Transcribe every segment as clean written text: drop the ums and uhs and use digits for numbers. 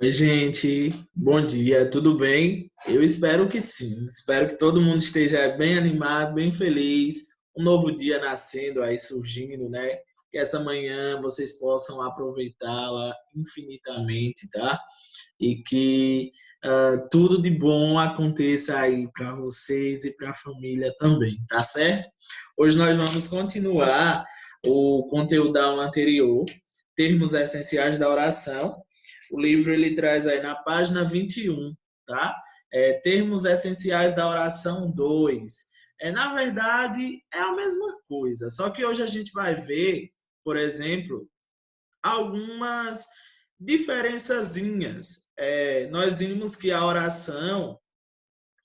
Oi, gente. Bom dia, tudo bem? Eu espero que sim. Espero que todo mundo esteja bem animado, bem feliz. Um novo dia nascendo aí, surgindo, né? Que essa manhã vocês possam aproveitá-la infinitamente, tá? E que tudo de bom aconteça aí para vocês e para a família também, tá certo? Hoje nós vamos continuar o conteúdo da aula anterior, termos essenciais da oração. O livro ele traz aí na página 21, tá? Termos essenciais da oração 2. Na verdade, é a mesma coisa, só que hoje a gente vai ver, por exemplo, algumas diferençazinhas. Nós vimos que a oração,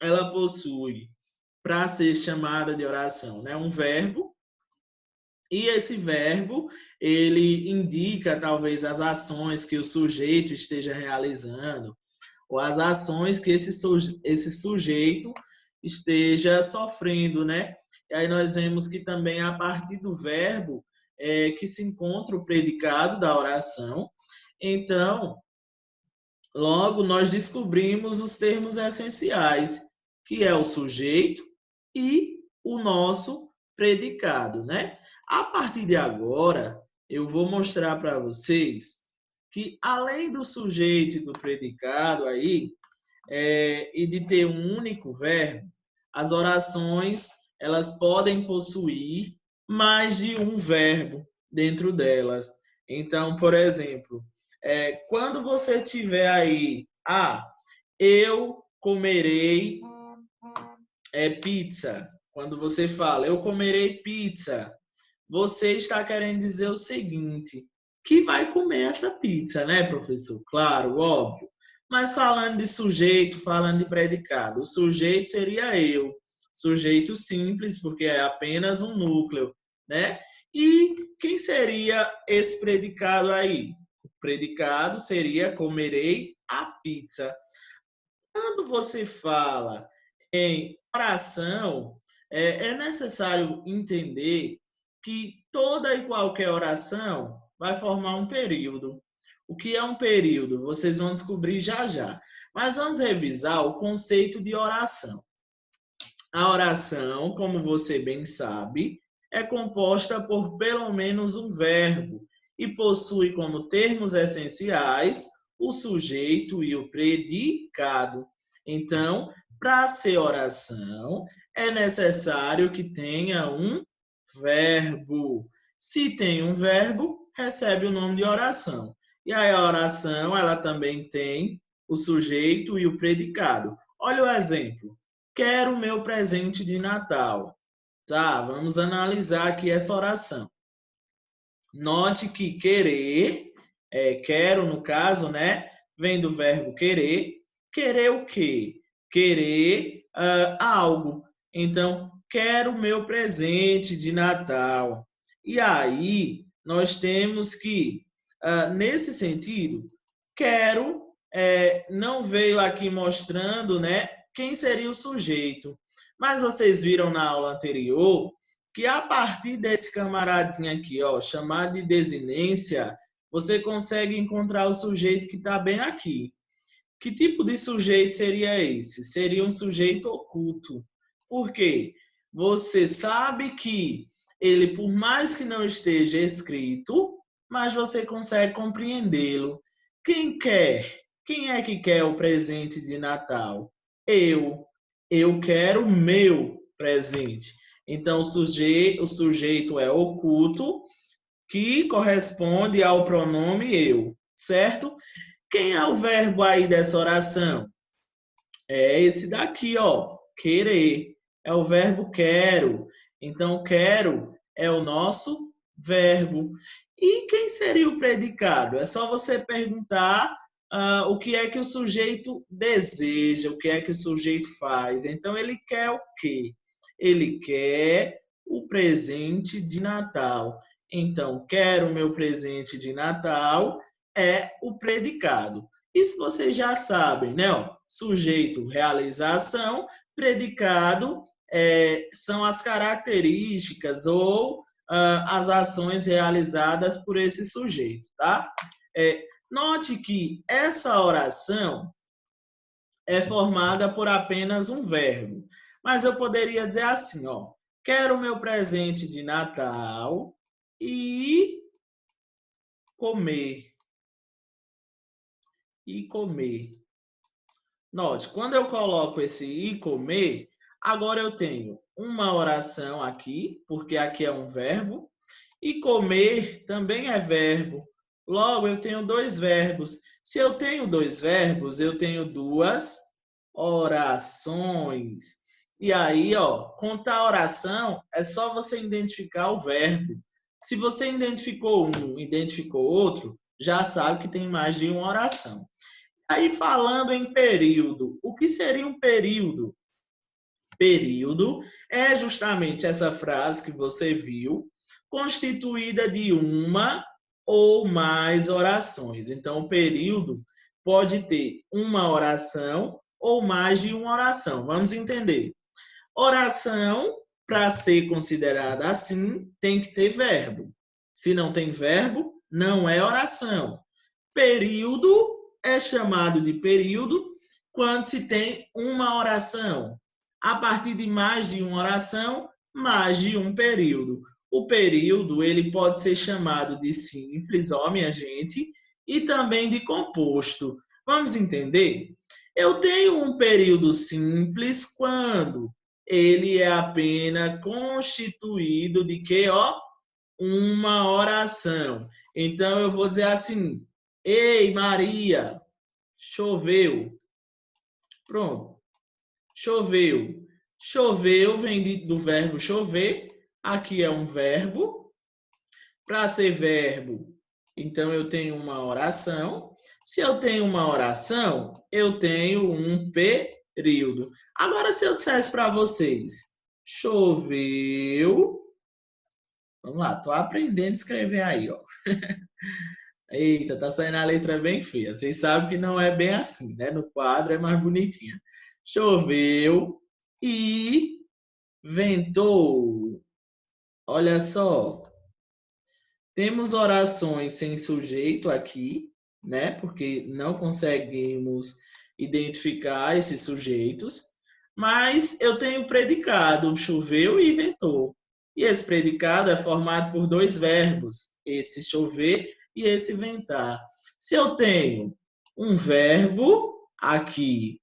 ela possui, para ser chamada de oração, né, um verbo, e esse verbo, ele indica talvez as ações que o sujeito esteja realizando, ou as ações que esse sujeito esteja sofrendo, né? E aí nós vemos que também a partir do verbo que se encontra o predicado da oração. Então, logo nós descobrimos os termos essenciais, que é o sujeito e o nosso predicado, né? A partir de agora, eu vou mostrar para vocês que além do sujeito e do predicado aí, e de ter um único verbo, as orações elas podem possuir mais de um verbo dentro delas. Então, por exemplo, quando você tiver aí, eu comerei pizza. Quando você fala, eu comerei pizza, você está querendo dizer o seguinte, que vai comer essa pizza, né, professor? Claro, óbvio. Mas falando de sujeito, falando de predicado, o sujeito seria eu. Sujeito simples, porque é apenas um núcleo, né? E quem seria esse predicado aí? O predicado seria comerei a pizza. Quando você fala em oração, é necessário entender que toda e qualquer oração vai formar um período. O que é um período? Vocês vão descobrir já já. Mas vamos revisar o conceito de oração. A oração, como você bem sabe, é composta por pelo menos um verbo e possui como termos essenciais o sujeito e o predicado. Então, para ser oração, é necessário que tenha um verbo. Se tem um verbo, recebe o nome de oração. E aí a oração, ela também tem o sujeito e o predicado. Olha o exemplo. Quero o meu presente de Natal. Tá, vamos analisar aqui essa oração. Note que querer, quero no caso, né? Vem do verbo querer. Querer o quê? Querer algo. Então, quero o meu presente de Natal. E aí, nós temos que, nesse sentido, quero não veio aqui mostrando, né, quem seria o sujeito. Mas vocês viram na aula anterior que a partir desse camaradinho aqui, ó, chamado de desinência, você consegue encontrar o sujeito que está bem aqui. Que tipo de sujeito seria esse? Seria um sujeito oculto. Por quê? Você sabe que ele, por mais que não esteja escrito, mas você consegue compreendê-lo. Quem quer? Quem é que quer o presente de Natal? Eu. Eu quero o meu presente. Então, o sujeito é oculto, que corresponde ao pronome eu, certo? Quem é o verbo aí dessa oração? É esse daqui, ó, querer. É o verbo quero. Então, quero é o nosso verbo. E quem seria o predicado? É só você perguntar o que é que o sujeito deseja, o que é que o sujeito faz. Então, ele quer o quê? Ele quer o presente de Natal. Então, quero o meu presente de Natal é o predicado. Isso vocês já sabem, né? Ó, sujeito, realização, predicado são as características ou as ações realizadas por esse sujeito, tá? Note que essa oração é formada por apenas um verbo. Mas eu poderia dizer assim, ó, quero o meu presente de Natal e comer. E comer. Note, quando eu coloco esse e comer, agora eu tenho uma oração aqui, porque aqui é um verbo, e comer também é verbo. Logo, eu tenho dois verbos. Se eu tenho dois verbos, eu tenho duas orações. E aí, ó, contar oração é só você identificar o verbo. Se você identificou um, identificou outro, já sabe que tem mais de uma oração. Aí, falando em período, o que seria um período? Período é justamente essa frase que você viu, constituída de uma ou mais orações. Então, o período pode ter uma oração ou mais de uma oração. Vamos entender. Oração, para ser considerada assim, tem que ter verbo. Se não tem verbo, não é oração. Período é chamado de período quando se tem uma oração. A partir de mais de uma oração, mais de um período. O período ele pode ser chamado de simples, ó, minha gente, e também de composto. Vamos entender? Eu tenho um período simples quando ele é apenas constituído de quê, ó? Uma oração. Então eu vou dizer assim: ei, Maria, choveu. Pronto. Choveu. Choveu vem do verbo chover. Aqui é um verbo. Para ser verbo, então eu tenho uma oração. Se eu tenho uma oração, eu tenho um período. Agora, se eu dissesse para vocês, choveu. Vamos lá, tô aprendendo a escrever aí, ó. Eita, tá saindo a letra bem feia. Vocês sabem que não é bem assim, né? No quadro é mais bonitinha. Choveu e ventou. Olha só. Temos orações sem sujeito aqui, né? Porque não conseguimos identificar esses sujeitos. Mas eu tenho predicado, choveu e ventou. E esse predicado é formado por dois verbos, esse chover e esse ventar. Se eu tenho um verbo aqui,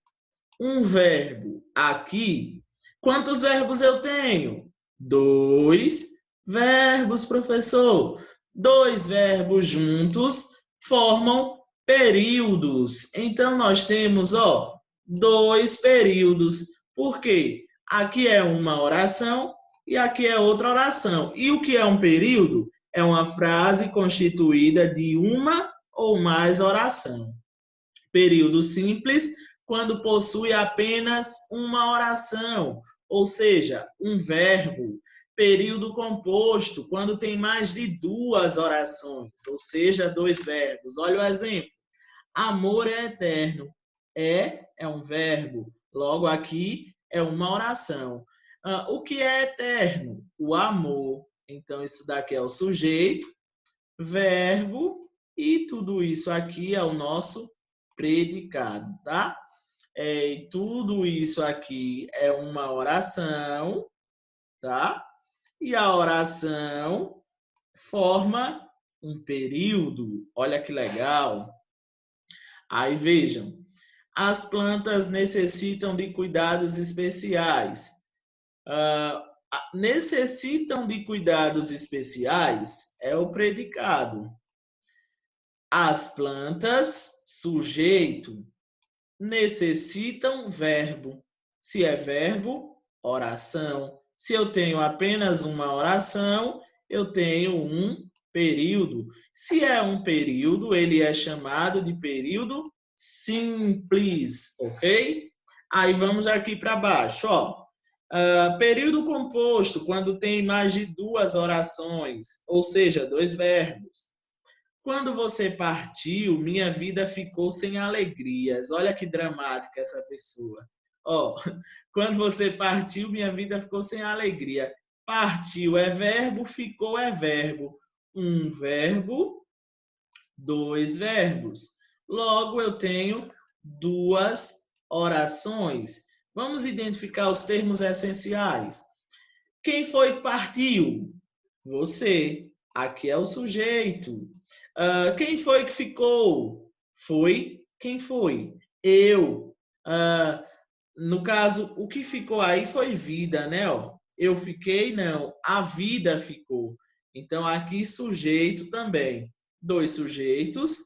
um verbo aqui, quantos verbos eu tenho? Dois verbos, professor. Dois verbos juntos formam períodos. Então, nós temos, ó, dois períodos. Por quê? Aqui é uma oração e aqui é outra oração. E o que é um período? É uma frase constituída de uma ou mais oração. Período simples, quando possui apenas uma oração, ou seja, um verbo. Período composto, quando tem mais de duas orações, ou seja, dois verbos. Olha o exemplo. Amor é eterno. É um verbo. Logo aqui é uma oração. O que é eterno? O amor. Então, isso daqui é o sujeito, verbo, e tudo isso aqui é o nosso predicado, tá? Tudo isso aqui é uma oração, tá? E a oração forma um período. Olha que legal. Aí vejam, as plantas necessitam de cuidados especiais. Necessitam de cuidados especiais é o predicado. As plantas, sujeito, necessitam verbo. Se é verbo, oração. Se eu tenho apenas uma oração, eu tenho um período. Se é um período, ele é chamado de período simples, ok? Aí vamos aqui para baixo, ó. Período composto, quando tem mais de duas orações, ou seja, dois verbos. Quando você partiu, minha vida ficou sem alegrias. Olha que dramática essa pessoa. Ó, quando você partiu, minha vida ficou sem alegria. Partiu é verbo, ficou é verbo. Um verbo, 2 verbos. Logo, eu tenho 2 orações. Vamos identificar os termos essenciais. Quem foi que partiu? Você. Aqui é o sujeito. Quem foi que ficou? Foi. Quem foi? Eu. No caso, o que ficou aí foi vida, né? Eu fiquei, não. A vida ficou. Então, aqui sujeito também. 2 sujeitos.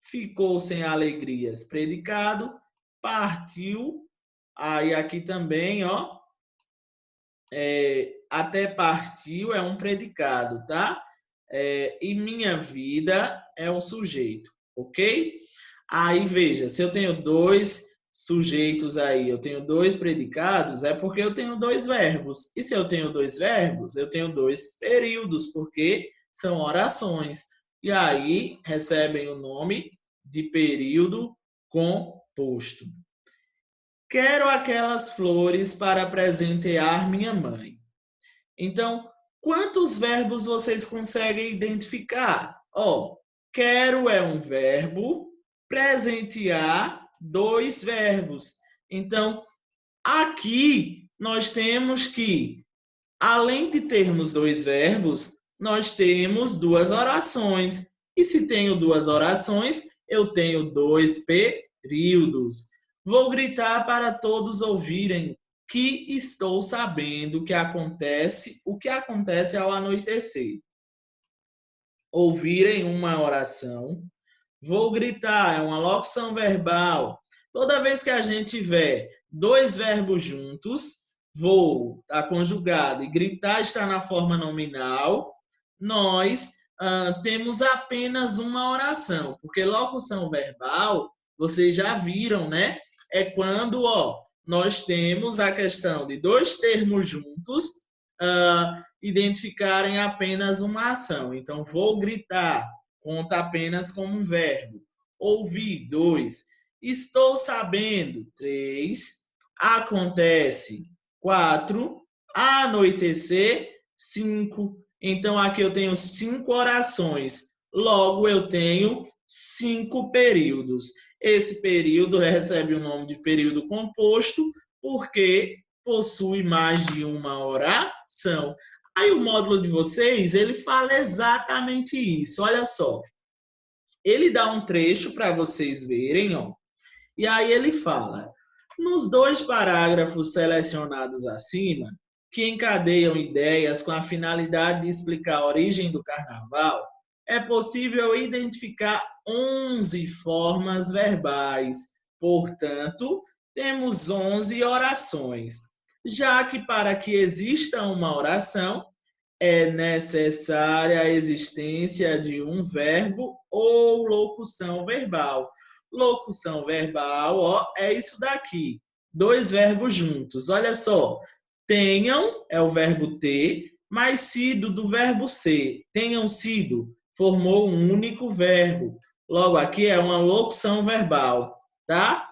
Ficou sem alegrias. Predicado. Partiu. Aí aqui também, até partiu é um predicado, tá? E minha vida é um sujeito, ok? Aí, veja, se eu tenho 2 sujeitos aí, eu tenho 2 predicados, é porque eu tenho 2 verbos. E se eu tenho 2 verbos, eu tenho 2 períodos, porque são orações. E aí, recebem o nome de período composto. Quero aquelas flores para presentear minha mãe. Então, quantos verbos vocês conseguem identificar? Quero é um verbo, presentear, 2 verbos. Então, aqui nós temos que, além de termos 2 verbos, nós temos 2 orações. E se tenho 2 orações, eu tenho 2 períodos. Vou gritar para todos ouvirem que estou sabendo o que acontece ao anoitecer. Ouvirem uma oração. Vou gritar, é uma locução verbal. Toda vez que a gente tiver 2 verbos juntos, vou está conjugado e gritar está na forma nominal, nós temos apenas uma oração, porque locução verbal, vocês já viram, né? É quando, nós temos a questão de 2 termos juntos identificarem apenas uma ação. Então, vou gritar, conta apenas como um verbo. Ouvir, 2. Estou sabendo, 3. Acontece, 4. Anoitecer, 5. Então, aqui eu tenho 5 orações. Logo, eu tenho 5 períodos. Esse período recebe o nome de período composto, porque possui mais de uma oração. Aí o módulo de vocês, ele fala exatamente isso. Olha só. Ele dá um trecho para vocês verem, e aí ele fala: nos 2 parágrafos selecionados acima, que encadeiam ideias com a finalidade de explicar a origem do carnaval, é possível identificar 11 formas verbais. Portanto, temos 11 orações. Já que para que exista uma oração, é necessária a existência de um verbo ou locução verbal. Locução verbal, é isso daqui. 2 verbos juntos. Olha só. Tenham é o verbo ter, mais sido do verbo ser. Tenham sido formou um único verbo. Logo, aqui é uma locução verbal, tá?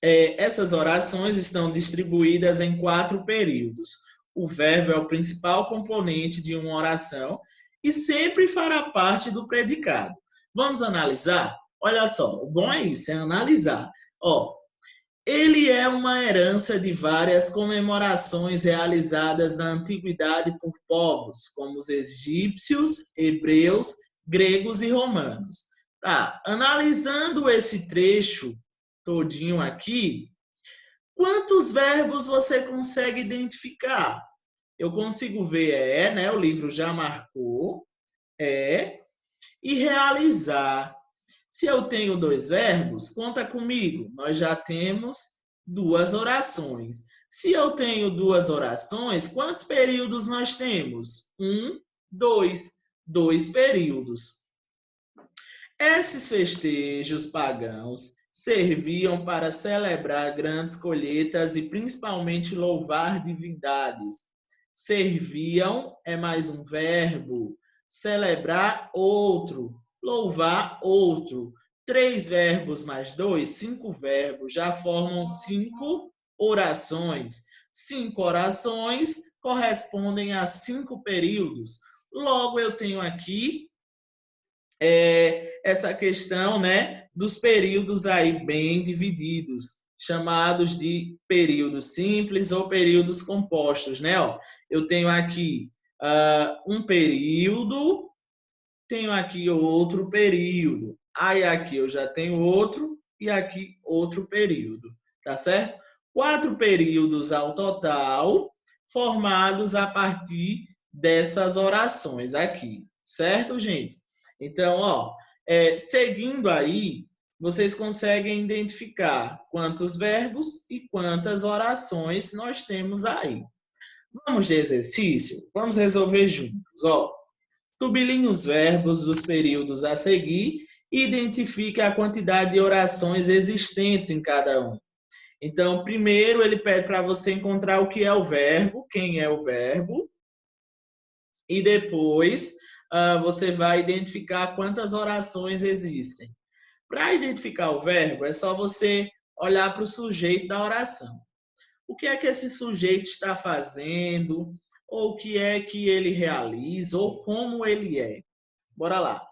Essas orações estão distribuídas em 4 períodos. O verbo é o principal componente de uma oração e sempre fará parte do predicado. Vamos analisar? Olha só, o bom é isso, é analisar. Ele é uma herança de várias comemorações realizadas na antiguidade por povos, como os egípcios, hebreus, gregos e romanos. Tá, analisando esse trecho todinho aqui, quantos verbos você consegue identificar? Eu consigo ver né? O livro já marcou, e realizar. Se eu tenho 2 verbos, conta comigo, nós já temos 2 orações. Se eu tenho 2 orações, quantos períodos nós temos? 1, 2. 2 períodos. Esses festejos pagãos serviam para celebrar grandes colheitas e principalmente louvar divindades. Serviam é mais um verbo, celebrar outro, louvar outro. 3 verbos mais 2, 5 verbos, já formam 5 orações. 5 orações correspondem a 5 períodos. Logo, eu tenho aqui essa questão, né, dos períodos aí bem divididos, chamados de períodos simples ou períodos compostos, né? Ó, eu tenho aqui um período, tenho aqui outro período, aí aqui eu já tenho outro e aqui outro período, tá certo? 4 períodos ao total, formados a partir dessas orações aqui, certo, gente? Então, ó, seguindo aí, vocês conseguem identificar quantos verbos e quantas orações nós temos aí. Vamos de exercício? Vamos resolver juntos, ó. Sublinhe os verbos dos períodos a seguir e identifique a quantidade de orações existentes em cada um. Então, primeiro ele pede para você encontrar o que é o verbo, quem é o verbo, e depois você vai identificar quantas orações existem. Para identificar o verbo, é só você olhar para o sujeito da oração. O que é que esse sujeito está fazendo, ou o que é que ele realiza, ou como ele é. Bora lá.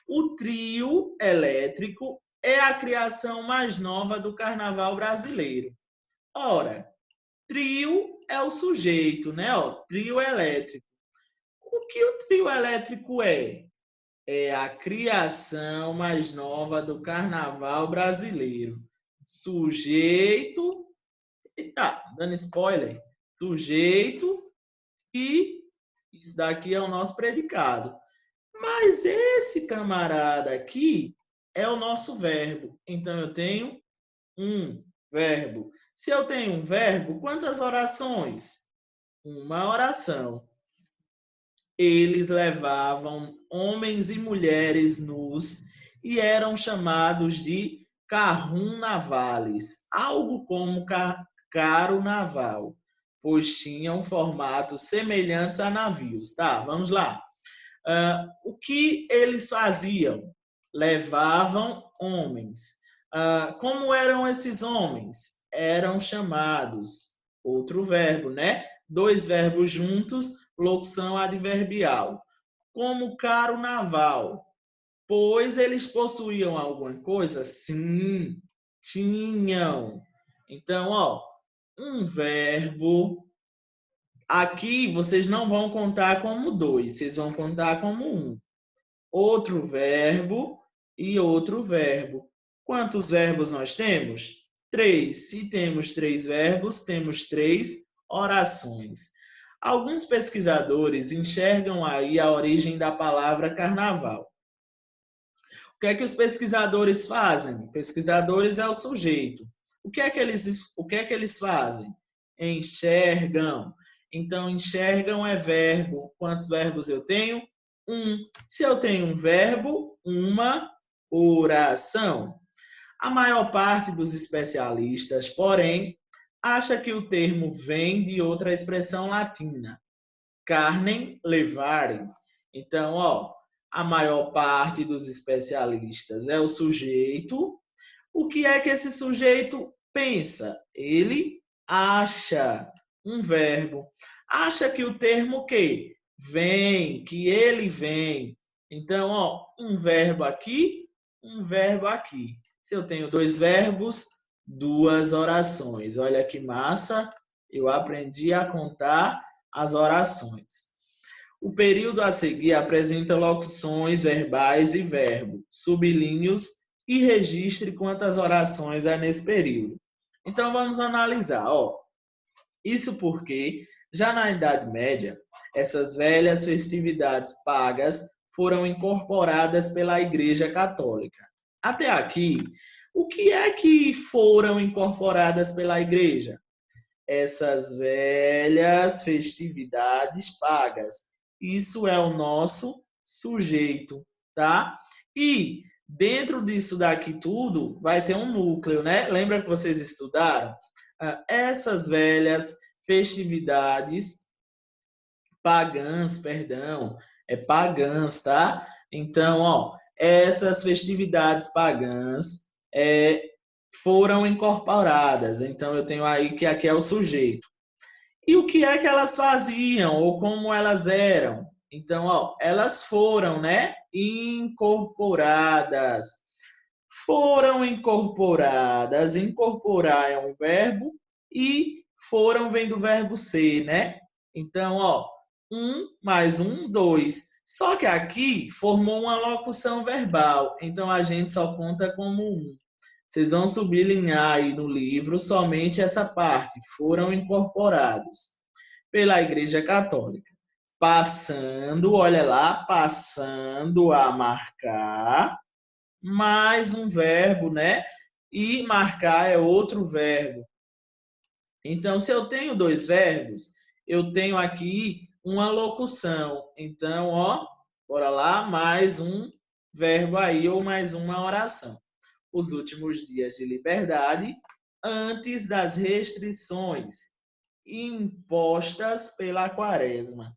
O trio elétrico é a criação mais nova do carnaval brasileiro. Ora, trio é o sujeito, né? Ó, trio elétrico. O que o trio elétrico é? É a criação mais nova do carnaval brasileiro. Sujeito, eita, dando spoiler, sujeito e isso daqui é o nosso predicado. Mas esse camarada aqui é o nosso verbo. Então eu tenho um verbo. Se eu tenho um verbo, quantas orações? Uma oração. Eles levavam homens e mulheres nus e eram chamados de carrum-navales, algo como caro naval, pois tinham formatos semelhantes a navios. Tá, vamos lá. O que eles faziam? Levavam homens. Como eram esses homens? Eram chamados, outro verbo, né? 2 verbos juntos, locução adverbial. Como caro naval. Pois eles possuíam alguma coisa? Sim, tinham. Então, ó, um verbo. Aqui vocês não vão contar como 2, vocês vão contar como 1. Outro verbo e outro verbo. Quantos verbos nós temos? 3. Se temos 3 verbos, temos 3 orações. Alguns pesquisadores enxergam aí a origem da palavra carnaval. O que é que os pesquisadores fazem? Pesquisadores é o sujeito. O que é que eles fazem? Enxergam. Então, enxergam é verbo. Quantos verbos eu tenho? 1. Se eu tenho um verbo, uma oração. A maior parte dos especialistas, porém, acha que o termo vem de outra expressão latina, carnem levare. Então, ó, a maior parte dos especialistas é o sujeito. O que é que esse sujeito pensa? Ele acha um verbo. Acha que o termo que vem, que ele vem. Então, ó, um verbo aqui, um verbo aqui. Se eu tenho 2 verbos, 2 orações. Olha que massa, eu aprendi a contar as orações. O período a seguir apresenta locuções verbais e verbo, sublinhos e registre quantas orações há nesse período. Então vamos analisar, ó. Isso porque já na Idade Média, essas velhas festividades pagas foram incorporadas pela Igreja Católica. Até aqui, o que é que foram incorporadas pela Igreja? Essas velhas festividades pagas. Isso é o nosso sujeito, tá? E dentro disso daqui tudo vai ter um núcleo, né? Lembra que vocês estudaram? Essas velhas festividades pagãs, perdão, pagãs, tá? Então, ó, essas festividades pagãs foram incorporadas. Então, eu tenho aí que aqui é o sujeito. E o que é que elas faziam ou como elas eram? Então, ó, elas foram, né, Incorporadas. Foram incorporadas. Incorporar é um verbo e foram vem do verbo ser, né? Então, ó, 1 mais 1, 2. Só que aqui formou uma locução verbal, então a gente só conta como 1. Vocês vão sublinhar aí no livro somente essa parte. Foram incorporados pela Igreja Católica. Passando, olha lá, passando a marcar, mais um verbo, né? E marcar é outro verbo. Então, se eu tenho dois verbos, eu tenho aqui uma locução. Então, ó, bora lá, mais um verbo aí ou mais uma oração. Os últimos dias de liberdade, antes das restrições impostas pela quaresma.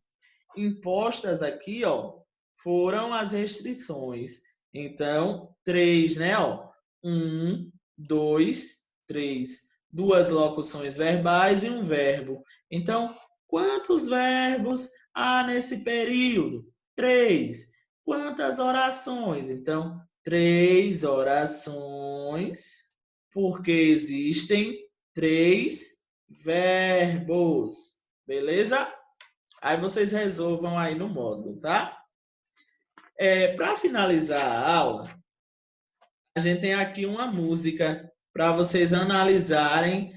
Impostas aqui, ó, foram as restrições. Então, 3, né, ó? 1, 2, 3. Duas locuções verbais e um verbo. Então, quantos verbos há nesse período? 3. Quantas orações? Então, 3 orações, porque existem 3 verbos. Beleza? Aí vocês resolvam aí no módulo, tá? Para finalizar a aula, a gente tem aqui uma música para vocês analisarem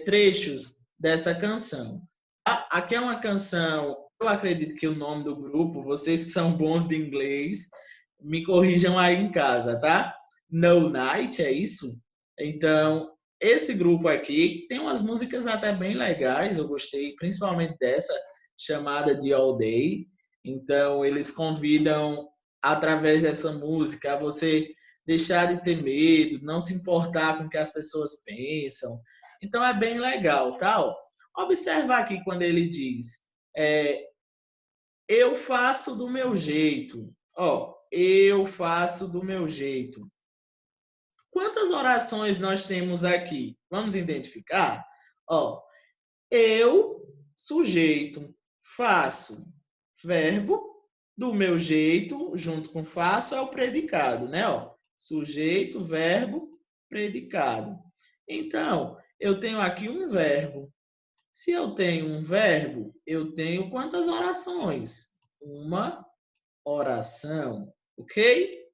trechos dessa canção. Aqui é uma canção, eu acredito que o nome do grupo, vocês que são bons de inglês, me corrijam aí em casa, tá? No Night, é isso? Então, esse grupo aqui tem umas músicas até bem legais, eu gostei principalmente dessa, chamada de All Day. Então, eles convidam, através dessa música, a você deixar de ter medo, não se importar com o que as pessoas pensam. Então, é bem legal, tá? Observa aqui quando ele diz, eu faço do meu jeito. Ó, eu faço do meu jeito. Quantas orações nós temos aqui? Vamos identificar? Ó, eu, sujeito, faço, verbo, do meu jeito, junto com faço, é o predicado, né? Ó, sujeito, verbo, predicado. Então, eu tenho aqui um verbo. Se eu tenho um verbo, eu tenho quantas orações? Uma oração, ok?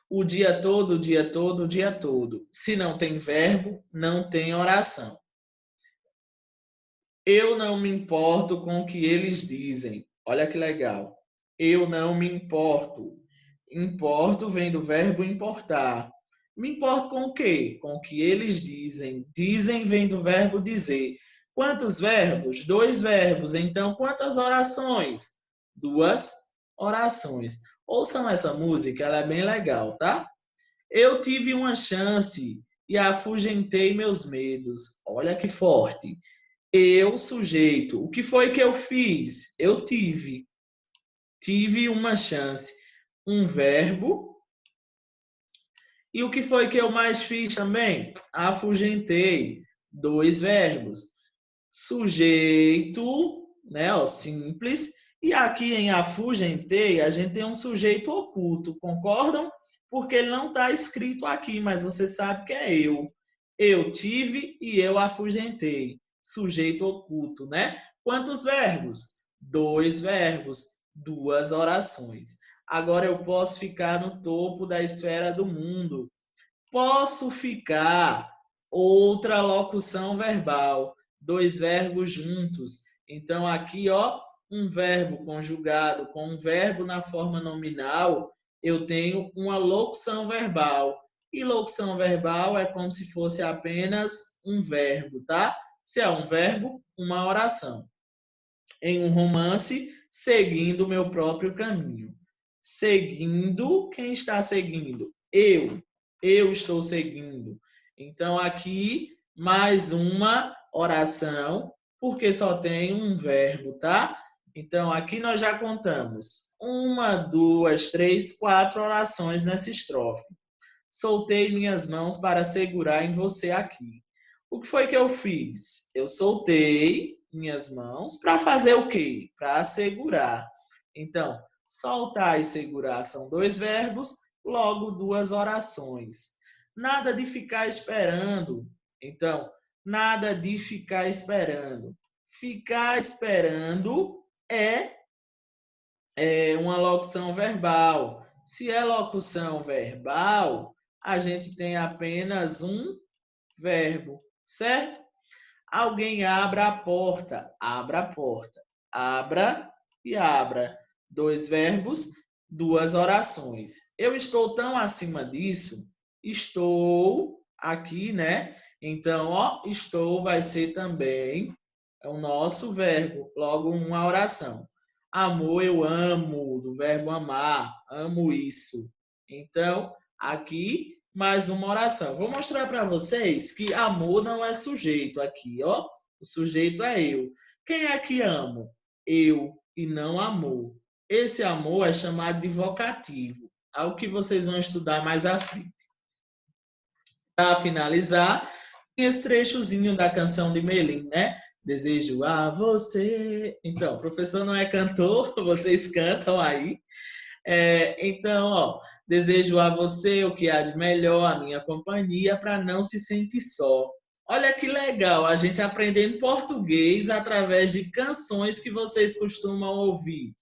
O dia todo, o dia todo, o dia todo. Se não tem verbo, não tem oração. Eu não me importo com o que eles dizem. Olha que legal. Eu não me importo. Importo vem do verbo importar. Me importo com o quê? Com o que eles dizem. Dizem vem do verbo dizer. Quantos verbos? 2 verbos. Então, quantas orações? 2 orações. Ouçam essa música, ela é bem legal, tá? Eu tive uma chance e afugentei meus medos. Olha que forte. Eu, sujeito. O que foi que eu fiz? Eu tive. Tive uma chance. Um verbo. E o que foi que eu mais fiz também? Afugentei. 2 verbos. Sujeito, né? Ó, simples. E aqui em afugentei, a gente tem um sujeito oculto. Concordam? Porque ele não está escrito aqui, mas você sabe que é eu. Eu tive e eu afugentei. Sujeito oculto, né? Quantos verbos? 2 verbos, 2 orações. Agora eu posso ficar no topo da esfera do mundo. Posso ficar, outra locução verbal, 2 verbos juntos. Então aqui, ó, um verbo conjugado com um verbo na forma nominal, eu tenho uma locução verbal. E locução verbal é como se fosse apenas um verbo, tá? Se é um verbo, uma oração. Em um romance, seguindo o meu próprio caminho. Seguindo, quem está seguindo? Eu. Eu estou seguindo. Então, aqui, mais uma oração, porque só tem um verbo, tá? Então, aqui nós já contamos 1, 2, 3, 4 orações nessa estrofe. Soltei minhas mãos para segurar em você aqui. O que foi que eu fiz? Eu soltei minhas mãos para fazer o quê? Para segurar. Então, Soltar e segurar são 2 verbos, logo 2 orações. Nada de ficar esperando. Então, nada de ficar esperando. Ficar esperando é uma locução verbal. Se é locução verbal, a gente tem apenas um verbo, certo? Alguém abra a porta. Abra a porta. Abra e abra. 2 verbos, 2 orações. Eu estou tão acima disso. Estou aqui, né? Então, ó, estou vai ser também o nosso verbo, logo uma oração. Amor, eu amo, do verbo amar. Amo isso. Então, aqui mais uma oração. Vou mostrar para vocês que amor não é sujeito aqui, ó. O sujeito é eu. Quem é que amo? Eu e não amor. Esse amor é chamado de vocativo, algo que vocês vão estudar mais à frente. Para finalizar, tem esse trechozinho da canção de Melim, né? Desejo a você. Então, o professor não é cantor, vocês cantam aí. Então, ó, desejo a você o que há de melhor, a minha companhia, para não se sentir só. Olha que legal, a gente aprendendo português através de canções que vocês costumam ouvir.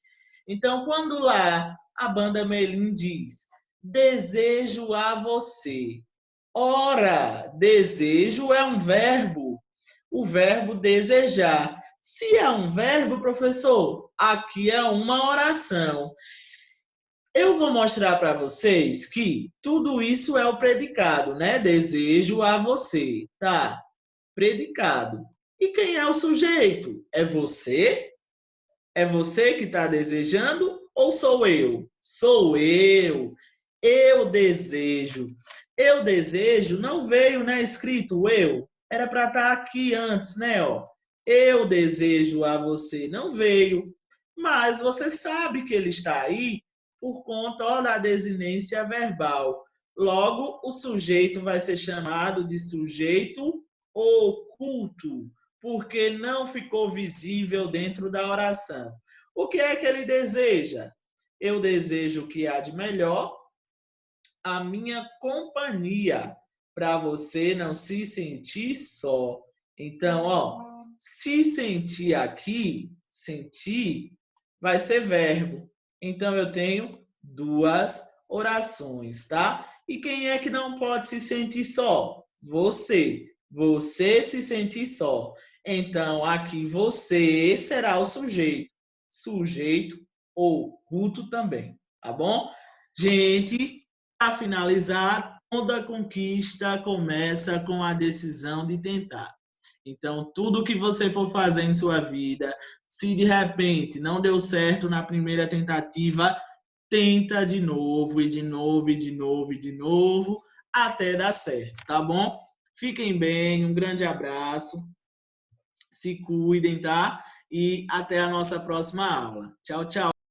Então, quando lá a banda Melim diz, desejo a você. Ora, desejo é um verbo, o verbo desejar. Se é um verbo, professor, aqui é uma oração. Eu vou mostrar para vocês que tudo isso é o predicado, né? Desejo a você, tá? Predicado. E quem é o sujeito? É você? É você que está desejando ou sou eu? Sou eu. Eu desejo. Eu desejo não veio, né? Escrito eu. Era para estar aqui antes, né? Ó. Eu desejo a você. Não veio. Mas você sabe que ele está aí por conta ó, da desinência verbal. Logo, o sujeito vai ser chamado de sujeito oculto, porque não ficou visível dentro da oração. O que é que ele deseja? Eu desejo o que há de melhor, a minha companhia, para você não se sentir só. Então, ó, se sentir aqui, sentir, vai ser verbo. Então, eu tenho 2 orações, tá? E quem é que não pode se sentir só? Você. Você se sentir só. Então, aqui você será o sujeito. Sujeito oculto também, tá bom? Gente, para finalizar, toda conquista começa com a decisão de tentar. Então, tudo que você for fazer em sua vida, se de repente não deu certo na primeira tentativa, tenta de novo, e de novo, e de novo, e de novo, até dar certo, tá bom? Fiquem bem, um grande abraço, se cuidem, tá? E até a nossa próxima aula. Tchau, tchau.